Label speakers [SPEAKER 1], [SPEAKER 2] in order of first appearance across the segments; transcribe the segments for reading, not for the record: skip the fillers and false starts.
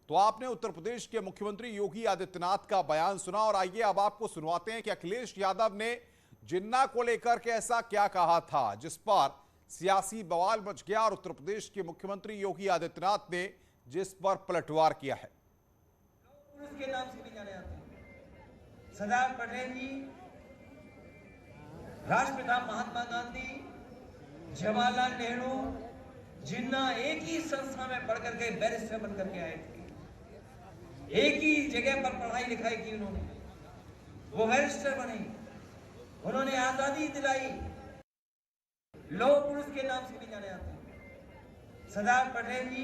[SPEAKER 1] तो आपने उत्तर प्रदेश के मुख्यमंत्री योगी आदित्यनाथ का बयान सुना और आइए अब आपको सुनवाते हैं कि अखिलेश यादव ने जिन्ना को लेकर के ऐसा क्या कहा था जिस पर सियासी बवाल मच गया और उत्तर प्रदेश के मुख्यमंत्री योगी आदित्यनाथ ने जिस पर पलटवार किया है।
[SPEAKER 2] पुरुष के नाम से भी जाने जाते हैं सरदार पटेल जी, राष्ट्रपिता महात्मा गांधी, जवाहरलाल नेहरू, जिन्ना एक ही संस्था में पढ़ करके बैरिस्टर बन करके आए थे। एक ही जगह पर पढ़ाई लिखाई की उन्होंने, वो बैरिस्टर बने, उन्होंने आजादी दिलाई। लौह पुरुष के नाम से भी जाने जाते हैं सरदार पटेल जी,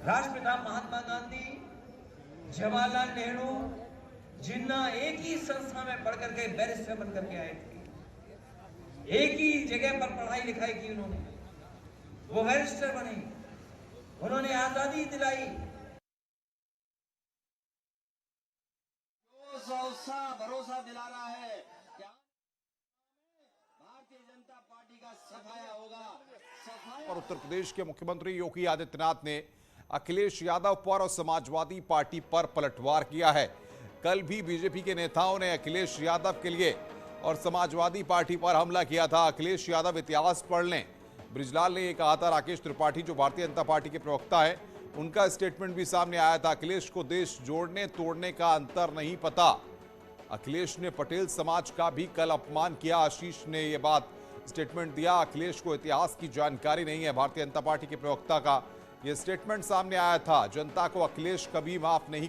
[SPEAKER 2] राष्ट्रपिता महात्मा गांधी, जवाहरलाल नेहरू, जिन्ना एक ही संस्था में पढ़ करके बैरिस्टर बन करके आए थे। एक ही जगह पर पढ़ाई लिखाई की उन्होंने, वो बैरिस्टर बने, उन्होंने आजादी दिलाई।
[SPEAKER 3] भरोसा दिला रहा है कि भारतीय जनता पार्टी का सफाया होगा।
[SPEAKER 1] और उत्तर प्रदेश के मुख्यमंत्री योगी आदित्यनाथ ने अखिलेश यादव पर और समाजवादी पार्टी पर पलटवार किया है। कल भी बीजेपी के नेताओं ने अखिलेश यादव के लिए और समाजवादी पार्टी पर हमला किया था। अखिलेश यादव इतिहास पढ़ लें। बृजलाल ने यह कहा था। राकेश त्रिपाठी जो भारतीय जनता पार्टी के प्रवक्ता है, उनका स्टेटमेंट भी सामने आया था। अखिलेश को देश जोड़ने तोड़ने का अंतर नहीं पता। अखिलेश ने पटेल समाज का भी कल अपमान किया। आशीष ने यह बात स्टेटमेंट दिया। अखिलेश को इतिहास की जानकारी नहीं है। भारतीय जनता पार्टी के प्रवक्ता का यह स्टेटमेंट सामने आया था। जनता को अखिलेश कभी माफ नहीं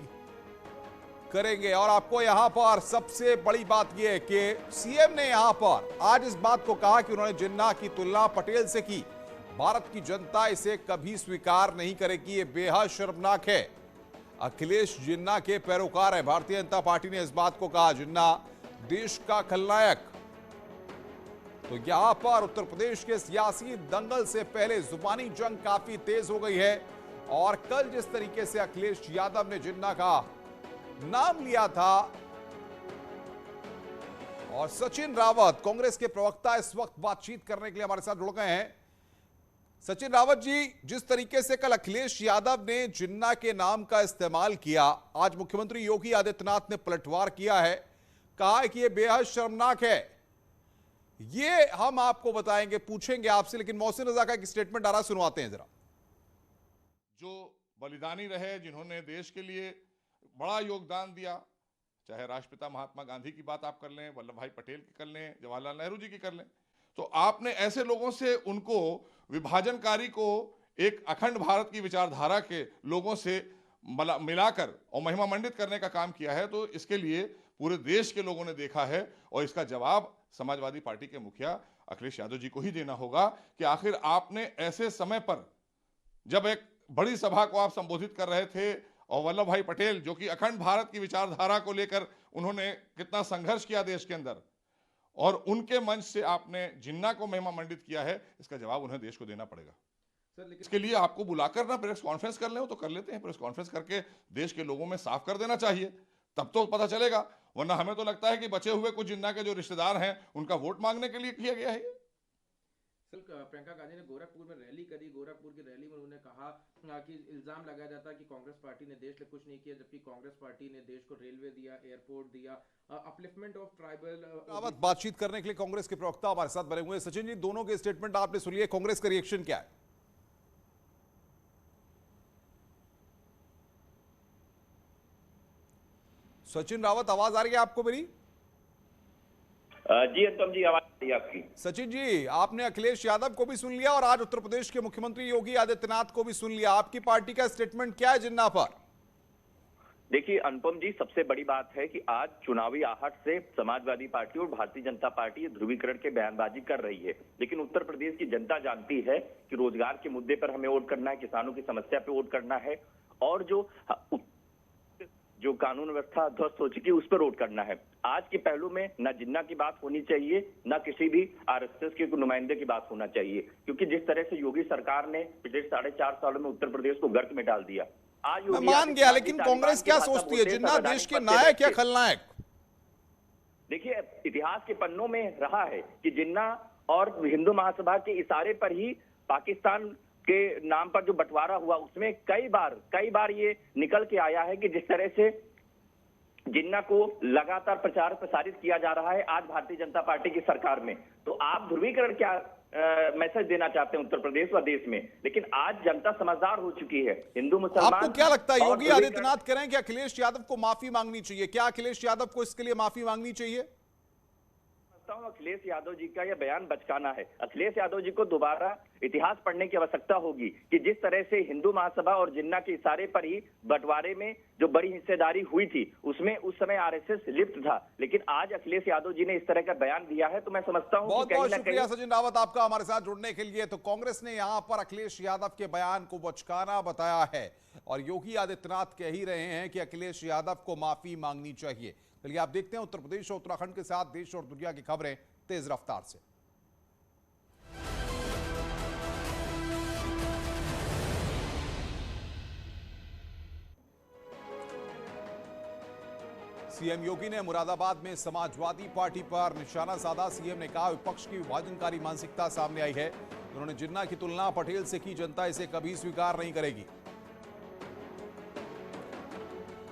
[SPEAKER 1] करेंगे। और आपको यहां पर सबसे बड़ी बात यह है कि सीएम ने यहां पर आज इस बात को कहा कि उन्होंने जिन्ना की तुलना पटेल से की। भारत की जनता इसे कभी स्वीकार नहीं करेगी। ये बेहद शर्मनाक है। अखिलेश जिन्ना के पैरोकार है। भारतीय जनता पार्टी ने इस बात को कहा, जिन्ना देश का खलनायक। तो यहां पर उत्तर प्रदेश के सियासी दंगल से पहले जुबानी जंग काफी तेज हो गई है। और कल जिस तरीके से अखिलेश यादव ने जिन्ना का नाम लिया था, और सचिन रावत कांग्रेस के प्रवक्ता इस वक्त बातचीत करने के लिए हमारे साथ जुड़ गए हैं। सचिन रावत जी, जिस तरीके से कल अखिलेश यादव ने जिन्ना के नाम का इस्तेमाल किया, आज मुख्यमंत्री योगी आदित्यनाथ ने पलटवार किया है, कहा है कि यह बेहद शर्मनाक है। ये हम आपको बताएंगे, पूछेंगे आपसे, लेकिन मोहसिन रजा का एक स्टेटमेंट आ रहा, सुनवाते हैं जरा।
[SPEAKER 4] जो बलिदानी रहे, जिन्होंने देश के लिए बड़ा योगदान दिया, चाहे राष्ट्रपिता महात्मा गांधी की बात आप कर लें, वल्लभ भाई पटेल की कर लें, जवाहरलाल नेहरू जी की कर लें, तो आपने ऐसे लोगों से, उनको विभाजनकारी को एक अखंड भारत की विचारधारा के लोगों से मिलाकर और महिमा मंडित करने का काम किया है। तो इसके लिए पूरे देश के लोगों ने देखा है और इसका जवाब समाजवादी पार्टी के मुखिया अखिलेश यादव जी को ही देना होगा कि आखिर आपने ऐसे समय पर, जब एक बड़ी सभा को आप संबोधित कर रहे थे और वल्लभ भाई पटेल जो कि अखंड भारत की विचारधारा को लेकर उन्होंने कितना संघर्ष किया देश के अंदर, और उनके मंच से आपने जिन्ना को महिमा मंडित किया है, इसका जवाब उन्हें देश को देना पड़ेगा। सर, इसके लिए आपको बुलाकर ना प्रेस कॉन्फ्रेंस कर ले, तो कर लेते हैं। प्रेस कॉन्फ्रेंस करके देश के लोगों में साफ कर देना चाहिए, तब तो पता चलेगा। वरना हमें तो लगता है कि बचे हुए कुछ जिन्ना के जो रिश्तेदार हैं, उनका वोट मांगने के लिए किया गया है।
[SPEAKER 5] सर, प्रियंका गांधी ने गोरखपुर में रैली करी। गोरखपुर की रैली में उन्होंने कहा कि इल्जाम लगाया जाता है कि कांग्रेस पार्टी ने देश लिए कुछ नहीं किया, जबकि कांग्रेस पार्टी ने देश को रेलवे दिया, एयरपोर्ट दिया, अपलिफ्टमेंट ऑफ ट्राइबल।
[SPEAKER 1] बातचीत करने के लिए कांग्रेस के प्रवक्ता हमारे साथ बने हुए हैं। सचिन जी, दोनों के स्टेटमेंट आपने सुन लिए, कांग्रेस का रिएक्शन क्या है? सचिन रावत, आवाज आ रही है आपको मेरी?
[SPEAKER 6] जी अनुपम जी, आवाज आ रही है आपकी।
[SPEAKER 1] सचिन जी, आपने अखिलेश यादव को भी सुन लिया और आज उत्तर प्रदेश के मुख्यमंत्री योगी आदित्यनाथ को भी सुन लिया। आपकी पार्टी का स्टेटमेंट क्या है जिन्ना पर?
[SPEAKER 6] देखिए अनुपम जी, सबसे बड़ी बात है कि आज चुनावी आहट से समाजवादी पार्टी और भारतीय जनता पार्टी ध्रुवीकरण के बयानबाजी कर रही है, लेकिन उत्तर प्रदेश की जनता जानती है कि रोजगार के मुद्दे पर हमें वोट करना है, किसानों की समस्या पे वोट करना है, और जो कानून व्यवस्था ध्वस्त हो चुकी है उस पर वोट करना है। आज के पहलू में न जिन्ना की बात होनी चाहिए, न किसी भी आरएसएस के नुमाइंदे की बात होना चाहिए, क्योंकि जिस तरह से योगी सरकार ने पिछले 4.5 सालों में उत्तर प्रदेश को गर्त में डाल दिया। आज
[SPEAKER 1] मैं मान गया, लेकिन कांग्रेस क्या सोचती है, जिन्ना देश के नायक या खलनायक?
[SPEAKER 6] देखिए, इतिहास के पन्नों में रहा है कि जिन्ना और हिंदू महासभा के इशारे पर ही पाकिस्तान के नाम पर जो बंटवारा हुआ उसमें कई बार ये निकल के आया है कि जिस तरह से जिन्ना को लगातार प्रचार प्रसारित किया जा रहा है आज भारतीय जनता पार्टी की सरकार में। तो आप ध्रुवीकरण क्या मैसेज देना चाहते हैं उत्तर प्रदेश व देश में? लेकिन आज जनता समझदार हो चुकी है, हिंदू मुसलमान।
[SPEAKER 1] आपको क्या लगता है योगी आदित्यनाथ कह रहे हैं कि अखिलेश यादव को माफी मांगनी चाहिए, क्या अखिलेश यादव को इसके लिए माफी मांगनी चाहिए?
[SPEAKER 6] अखिलेश यादव जी का यह बयान बचकाना है। अखिलेश यादव जी को दोबारा इतिहास पढ़ने की आवश्यकता होगी कि जिस तरह से हिंदू महासभा और जिन्ना के इशारे पर ही बंटवारे में जो बड़ी हिस्सेदारी हुई थी उसमें उस समय आरएसएस लिप्त था, लेकिन आज अखिलेश यादव जी ने इस तरह का बयान दिया है तो मैं समझता हूं
[SPEAKER 1] बहुत बहुत शुक्रिया सचिन रावत आपका हमारे साथ जुड़ने के लिए। तो कांग्रेस ने यहां पर अखिलेश यादव के बयान को बचकाना बताया है और योगी आदित्यनाथ कह ही रहे हैं कि अखिलेश यादव को माफी मांगनी चाहिए। चलिए आप देखते हैं उत्तर प्रदेश और उत्तराखंड के साथ देश और दुनिया की खबरें तेज रफ्तार से। सीएम योगी ने मुरादाबाद में समाजवादी पार्टी पर निशाना साधा। सीएम ने कहा विपक्ष की विभाजनकारी मानसिकता सामने आई है। उन्होंने जिन्ना की तुलना पटेल से की, जनता इसे कभी स्वीकार नहीं करेगी।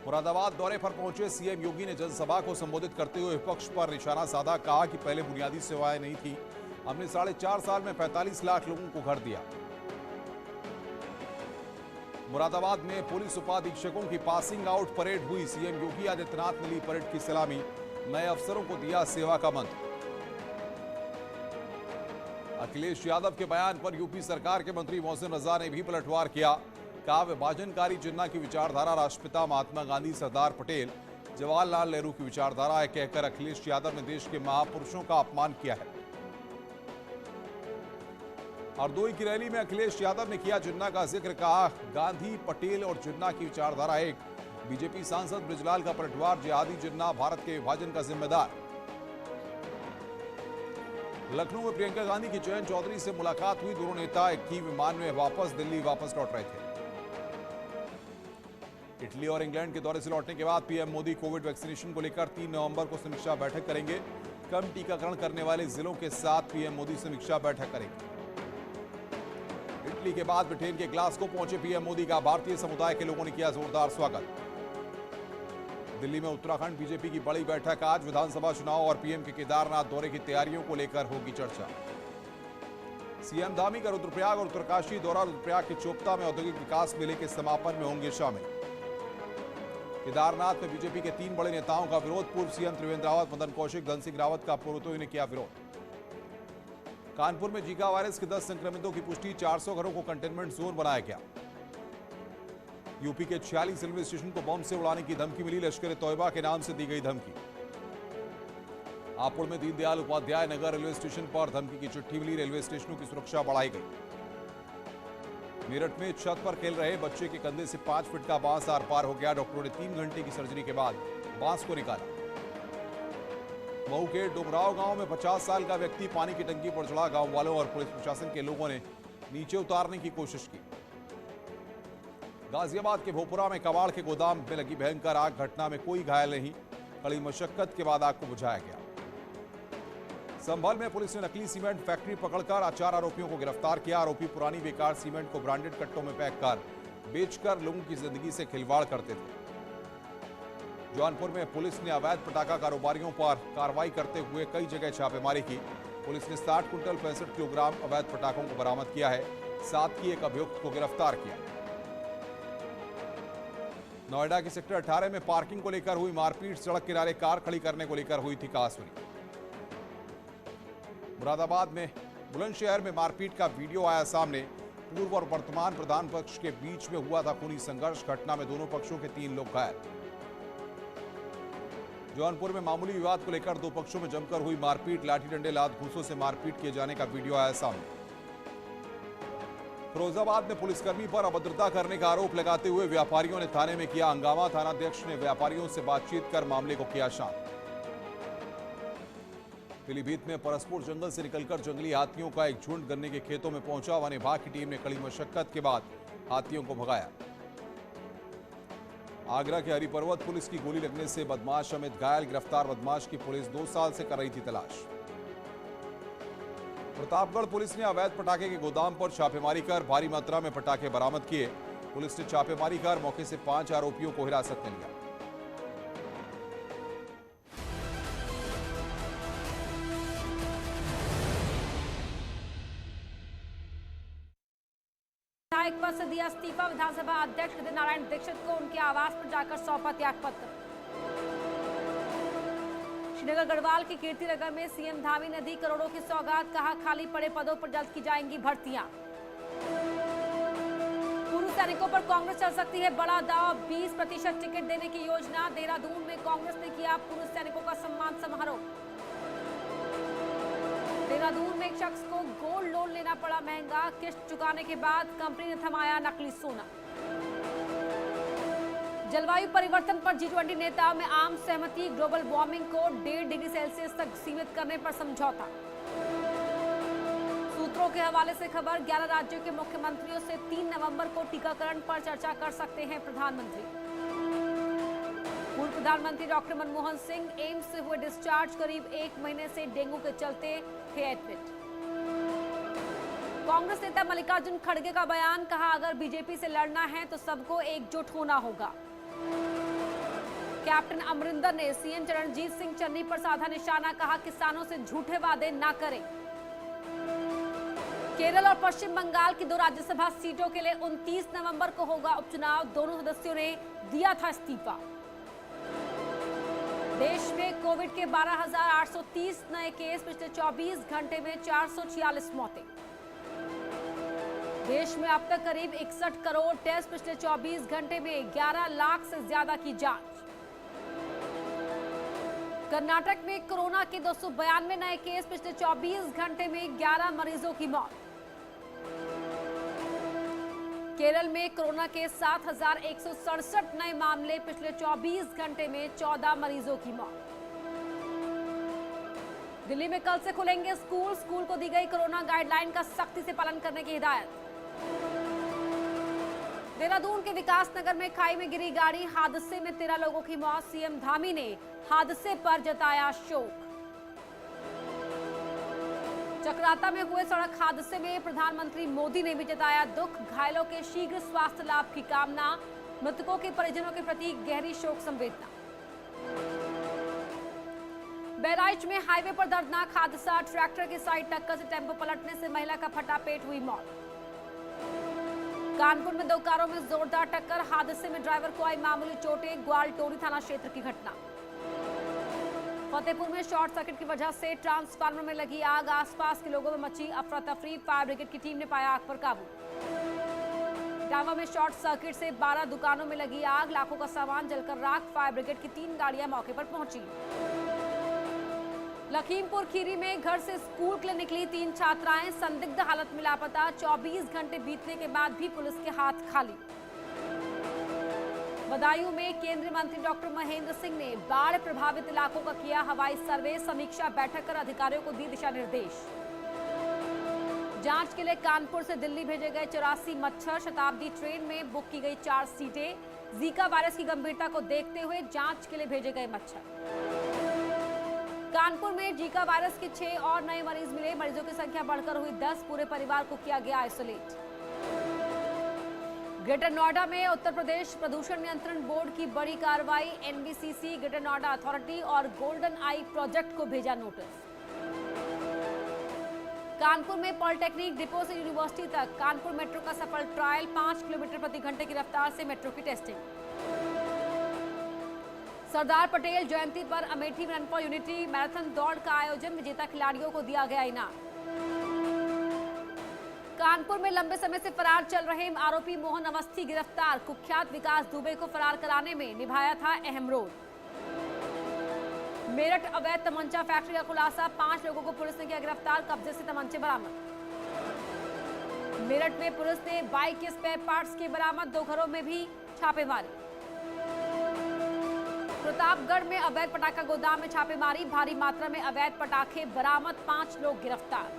[SPEAKER 1] मुरादाबाद दौरे पर पहुंचे सीएम योगी ने जनसभा को संबोधित करते हुए विपक्ष पर निशाना साधा। कहा कि पहले बुनियादी सेवाएं नहीं थी, हमने 4.5 साल में 45 लाख लोगों को घर दिया। मुरादाबाद में पुलिस उपाधीक्षकों की पासिंग आउट परेड हुई। सीएम योगी आदित्यनाथ ने ली परेड की सलामी, नए अफसरों को दिया सेवा का मंत्र। अखिलेश यादव के बयान पर यूपी सरकार के मंत्री मोहसिन रजा ने भी पलटवार किया। कहा विभाजनकारी जिन्ना की विचारधारा राष्ट्रपिता महात्मा गांधी, सरदार पटेल, जवाहरलाल नेहरू की विचारधारा है, कहकर अखिलेश यादव ने देश के महापुरुषों का अपमान किया है। हरदोई की रैली में अखिलेश यादव ने किया जिन्ना का जिक्र। कहा गांधी, पटेल और जिन्ना की विचारधारा एक। बीजेपी सांसद बृजलाल का पलटवार, जिहादी जिन्ना भारत के विभाजन का जिम्मेदार। लखनऊ में प्रियंका गांधी की जयंत चौधरी से मुलाकात हुई। दोनों नेता एक ही विमान में दिल्ली वापस लौट रहे थे। इटली और इंग्लैंड के दौरे से लौटने के बाद पीएम मोदी कोविड वैक्सीनेशन को लेकर 3 नवंबर को समीक्षा बैठक करेंगे। कम टीकाकरण करने वाले जिलों के साथ पीएम मोदी समीक्षा बैठक करेंगे। इटली के बाद ब्रिटेन के ग्लासगो पहुंचे पीएम मोदी का भारतीय समुदाय के लोगों ने किया जोरदार स्वागत। दिल्ली में उत्तराखंड बीजेपी की बड़ी बैठक। आज विधानसभा चुनाव और पीएम के केदारनाथ दौरे की तैयारियों को लेकर होगी चर्चा। सीएम धामी का रुद्रप्रयाग और उत्तरकाशी दौरा। रुद्रप्रयाग के चोपता में औद्योगिक विकास मेले के समापन में होंगे शामिल। केदारनाथ में बीजेपी के 3 बड़े नेताओं का विरोध। पूर्व सीएम त्रिवेंद्र रावत, मदन कौशिक, धन सिंह रावत का पूर्वोत्तरी ने किया विरोध। कानपुर में जीका वायरस के 10 संक्रमितों की पुष्टि। 400 घरों को कंटेनमेंट जोन बनाया गया। यूपी के 46 रेलवे स्टेशन को बम से उड़ाने की धमकी मिली। लश्कर ए तौयबा के नाम से दी गई धमकी। हापुड़ में दीनदयाल उपाध्याय नगर रेलवे स्टेशन पर धमकी की चिट्ठी मिली। रेलवे स्टेशनों की सुरक्षा बढ़ाई गई। मेरठ में छत पर खेल रहे बच्चे के कंधे से 5 फीट का बांस आर पार हो गया। डॉक्टरों ने 3 घंटे की सर्जरी के बाद बांस को निकाला। मऊ के डुमराव गांव में 50 साल का व्यक्ति पानी की टंकी पर चढ़ा। गांव वालों और पुलिस प्रशासन के लोगों ने नीचे उतारने की कोशिश की। गाजियाबाद के भोपुरा में कबाड़ के गोदाम में लगी भयंकर आग। घटना में कोई घायल नहीं। कड़ी मशक्कत के बाद आग को बुझाया गया। संभल में पुलिस ने नकली सीमेंट फैक्ट्री पकड़कर 4 आरोपियों को गिरफ्तार किया। आरोपी पुरानी बेकार सीमेंट को ब्रांडेड कट्टों में पैक कर बेचकर लोगों की जिंदगी से खिलवाड़ करते थे। जौनपुर में पुलिस ने अवैध पटाखा कारोबारियों पर कार्रवाई करते हुए कई जगह छापेमारी की। पुलिस ने 60 कुंटल 65 किलोग्राम अवैध पटाखों को बरामद किया है। साथ ही एक अभियुक्त को गिरफ्तार किया। नोएडा के सेक्टर 18 में पार्किंग को लेकर हुई मारपीट। सड़क किनारे कार खड़ी करने को लेकर हुई थी कहासुनी। मुरादाबाद में बुलंदशहर में मारपीट का वीडियो आया सामने। पूर्व और वर्तमान प्रधान पक्ष के बीच में हुआ था खूनी संघर्ष। घटना में दोनों पक्षों के 3 लोग घायल। जौनपुर में मामूली विवाद को लेकर 2 पक्षों में जमकर हुई मारपीट। लाठी डंडे लात घूंसों से मारपीट किए जाने का वीडियो आया सामने। फिरोजाबाद में पुलिसकर्मी पर अभद्रता करने का आरोप लगाते हुए व्यापारियों ने थाने में किया हंगामा। थानाध्यक्ष ने व्यापारियों से बातचीत कर मामले को किया शांत। पीलीभीत में परसपुर जंगल से निकलकर जंगली हाथियों का एक झुंड गन्ने के खेतों में पहुंचा। वन विभाग की टीम ने कड़ी मशक्कत के बाद हाथियों को भगाया। आगरा के हरिपर्वत पुलिस की गोली लगने से बदमाश अमित घायल। गिरफ्तार बदमाश की पुलिस 2 साल से कर रही थी तलाश। प्रतापगढ़ पुलिस ने अवैध पटाखे के गोदाम पर छापेमारी कर भारी मात्रा में पटाखे बरामद किए। पुलिस ने छापेमारी कर मौके से 5 आरोपियों को हिरासत में लिया।
[SPEAKER 7] विधायक पद से दिया इस्तीफा। विधानसभा अध्यक्ष हृदय नारायण दीक्षित को उनके आवास पर जाकर सौंपा त्यागपत्र। श्रीनगर गढ़वाल के कीर्तिनगर में सीएम धामी ने दी करोड़ों की सौगात। कहा खाली पड़े पदों पर जल्द की जाएंगी भर्तियां। पूर्व सैनिकों पर कांग्रेस चल सकती है बड़ा दाव। 20% टिकट देने की योजना। देहरादून में कांग्रेस ने किया पूर्व सैनिकों का सम्मान समारोह। देहरादून में एक शख्स को गोल्ड लोन लेना पड़ा महंगा। किस्त चुकाने के बाद कंपनी ने थमाया नकली सोना। जलवायु परिवर्तन पर G20 नेताओं में आम सहमति। ग्लोबल वार्मिंग को 1.5 डिग्री सेल्सियस तक सीमित करने पर समझौता। सूत्रों के हवाले से खबर। 11 राज्यों के मुख्यमंत्रियों से 3 नवंबर को टीकाकरण पर चर्चा कर सकते हैं प्रधानमंत्री। पूर्व प्रधानमंत्री डॉक्टर मनमोहन सिंह एम्स से हुए डिस्चार्ज। करीब 1 महीने से डेंगू के चलते थे एडमिट। कांग्रेस नेता मल्लिकार्जुन खड़गे का बयान। कहा अगर बीजेपी से लड़ना है तो सबको एकजुट होना होगा। कैप्टन अमरिंदर ने सीएम चरणजीत सिंह चन्नी पर साधा निशाना। कहा किसानों से झूठे वादे ना करें। केरल और पश्चिम बंगाल की 2 राज्यसभा सीटों के लिए 29 नवंबर को होगा उपचुनाव। दोनों सदस्यों ने दिया था इस्तीफा। देश में कोविड के 12,830 नए केस। पिछले 24 घंटे में 446 मौतें। देश में अब तक करीब 61 करोड़ टेस्ट। पिछले 24 घंटे में 11 लाख से ज्यादा की जांच। कर्नाटक में कोरोना के 292 नए केस। पिछले 24 घंटे में 11 मरीजों की मौत। केरल में कोरोना के 7,167 नए मामले। पिछले 24 घंटे में 14 मरीजों की मौत। दिल्ली में कल से खुलेंगे स्कूल। स्कूल को दी गई कोरोना गाइडलाइन का सख्ती से पालन करने की हिदायत। देहरादून के विकास नगर में खाई में गिरी गाड़ी। हादसे में 13 लोगों की मौत। सीएम धामी ने हादसे पर जताया शोक। चक्राता में हुए सड़क हादसे में प्रधानमंत्री मोदी ने भी जताया दुख। घायलों के शीघ्र स्वास्थ्य लाभ की कामना। मृतकों के परिजनों के प्रति गहरी शोक संवेदना। बहराइच में हाईवे पर दर्दनाक हादसा। ट्रैक्टर की साइड टक्कर से टेंपो पलटने से महिला का फटा पेट हुई मौत। कानपुर में 2 कारों में जोरदार टक्कर। हादसे में ड्राइवर को आई मामूली चोटें। ग्वालटोरी थाना क्षेत्र की घटना। फतेहपुर में शॉर्ट सर्किट की वजह से ट्रांसफार्मर में लगी आग। आसपास के लोगों में मची अफरा तफरी। फायर ब्रिगेड की टीम ने पाया आग पर काबू। इटावा में शॉर्ट सर्किट से 12 दुकानों में लगी आग। लाखों का सामान जलकर राख। फायर ब्रिगेड की 3 गाड़ियां मौके पर पहुंची। लखीमपुर खीरी में घर से स्कूल के लिए निकली 3 छात्राएं संदिग्ध हालत में लापता। 24 घंटे बीतने के बाद भी पुलिस के हाथ खाली। बदायूं में केंद्रीय मंत्री डॉक्टर महेंद्र सिंह ने बाढ़ प्रभावित इलाकों का किया हवाई सर्वे। समीक्षा बैठक कर अधिकारियों को दी दिशा निर्देश। जांच के लिए कानपुर से दिल्ली भेजे गए 84 मच्छर। शताब्दी ट्रेन में बुक की गई 4 सीटें। जीका वायरस की गंभीरता को देखते हुए जांच के लिए भेजे गए मच्छर। कानपुर में जीका वायरस के 6 और नए मरीज मिले। मरीजों की संख्या बढ़कर हुई 10। पूरे परिवार को किया गया आइसोलेट। ग्रेटर नोएडा में उत्तर प्रदेश प्रदूषण नियंत्रण बोर्ड की बड़ी कार्रवाई। एनबीसीसी, ग्रेटर नोएडा अथॉरिटी और गोल्डन आई प्रोजेक्ट को भेजा नोटिस। कानपुर में पॉलिटेक्निक डिपो से यूनिवर्सिटी तक कानपुर मेट्रो का सफल ट्रायल। 5 किलोमीटर प्रति घंटे की रफ्तार से मेट्रो की टेस्टिंग। सरदार पटेल जयंती पर अमेठी में रन फॉर यूनिटी मैराथन दौड़ का आयोजन। विजेता खिलाड़ियों को दिया गया इनाम। कानपुर में लंबे समय से फरार चल रहे आरोपी मोहन अवस्थी गिरफ्तार। कुख्यात विकास दुबे को फरार कराने में निभाया था अहम रोल। मेरठ अवैध तमंचा फैक्ट्री का खुलासा। 5 लोगों को पुलिस ने किया गिरफ्तार। कब्जे से तमंचे बरामद। मेरठ में पुलिस ने बाइक के स्पेयर पार्ट्स के बरामद। 2 घरों में भी छापेमारी। प्रतापगढ़ में अवैध पटाखा गोदाम में छापेमारी। भारी मात्रा में अवैध पटाखे बरामद। 5 लोग गिरफ्तार।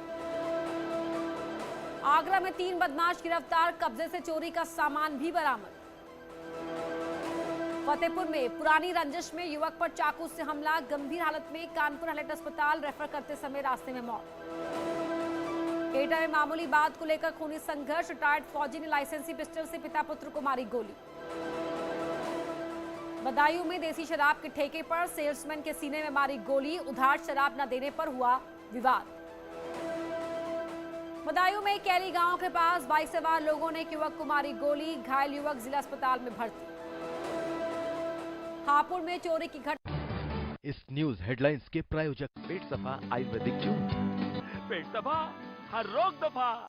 [SPEAKER 7] आगरा में 3 बदमाश गिरफ्तार। कब्जे से चोरी का सामान भी बरामद। फतेहपुर में पुरानी रंजिश में युवक पर चाकू से हमला। गंभीर हालत में कानपुर हलेट अस्पताल रेफर करते समय रास्ते में मौत। एटा में मामूली बात को लेकर खूनी संघर्ष। रिटायर्ड फौजी ने लाइसेंसी पिस्टल से पिता पुत्र को मारी गोली। बदायूं में देसी शराब के ठेके पर सेल्समैन के सीने में मारी गोली। उधार शराब न देने पर हुआ विवाद। बदायूं में कैली गांव के पास बाइक सवार लोगों ने एक युवक को मारी गोली। घायल युवक जिला अस्पताल में भर्ती। हापुड़ में चोरी की घटना।
[SPEAKER 8] इस न्यूज हेडलाइंस के प्रायोजक पेट सफा आयुर्वेदिक जूस। पेट सफा हर रोग दफा।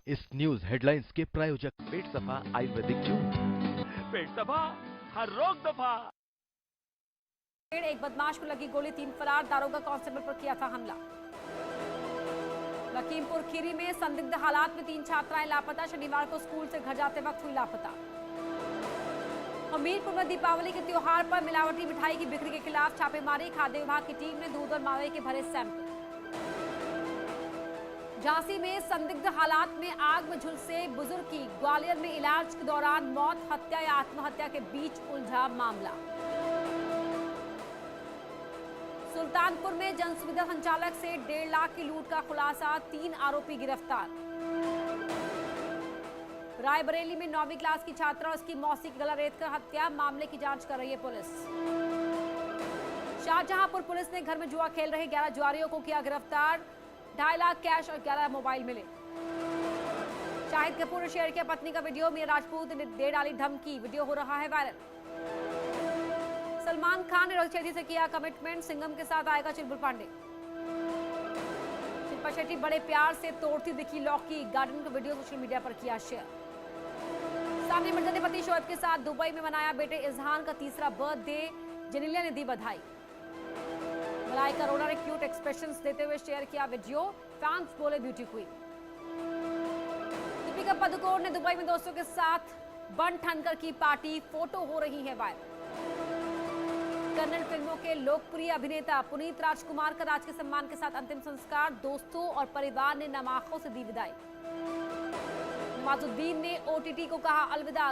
[SPEAKER 8] इस न्यूज हेडलाइंस के प्रायोजक पेट सफा आयुर्वेदिक जूस। पेट सफा हर रोग दफा।
[SPEAKER 7] एक बदमाश को लगी गोली, 3 फरार। दारोगा कांस्टेबल पर किया था हमला। लखीमपुर खीरी में संदिग्ध हालात में 3 छात्राएं लापता। शनिवार को स्कूल से घर जाते वक्त हुई लापता। हमीरपुर में दीपावली के त्योहार पर मिलावटी मिठाई की बिक्री के खिलाफ छापेमारी। खाद्य विभाग की टीम ने दूध और मावे के भरे सैंपल। झांसी में संदिग्ध हालात में आग में झुलसे बुजुर्ग की ग्वालियर में इलाज के दौरान मौत। हत्या या आत्महत्या के बीच उलझा मामला। सुल्तानपुर में जनसुविधा संचालक से 1.5 लाख की लूट का खुलासा। 3 आरोपी गिरफ्तार। रायबरेली में 9वीं क्लास की छात्रा और उसकी मौसी की गला रेतकर हत्या। मामले की जांच कर रही है पुलिस। शाहजहांपुर पुलिस ने घर में जुआ खेल रहे 11 जुआरियों को किया गिरफ्तार। 2.5 लाख कैश और 11 मोबाइल मिले। शाहिद कपूर ने शेयर किया पत्नी का वीडियो। मिया राजपूत ने दे डाली धमकी। वीडियो हो रहा है वायरल। सलमान खान ने रोहित शेट्टी से किया कमिटमेंट। सिंघम के साथ आएगा चुलबुल पांडे। शिल्पा शेट्टी बड़े प्यार से तोड़ती दिखी लौकी। गार्डन का वीडियो सोशल मीडिया पर किया शेयर। सामने मिर्जा ने पति शोएब के साथ दुबई में मनाया बेटे इजहान का 3रा बर्थडे। जेनेलिया ने दी बधाई। मलाइका अरोड़ा ने क्यूट एक्सप्रेशंस देते हुए शेयर किया वीडियो। फैंस बोले ब्यूटी क्वीन। दीपिका पादुकोण ने दुबई में दोस्तों के साथ बन ठनकर की पार्टी। फोटो हो रही है वायरल। कन्नड़ फिल्मों के लोकप्रिय अभिनेता पुनीत राजकुमार का राजकीय सम्मान के साथ अंतिम संस्कार। दोस्तों और परिवार ने नम आंखों से दी विदाई। नवाजुद्दीन ने OTT को कहा अलविदा।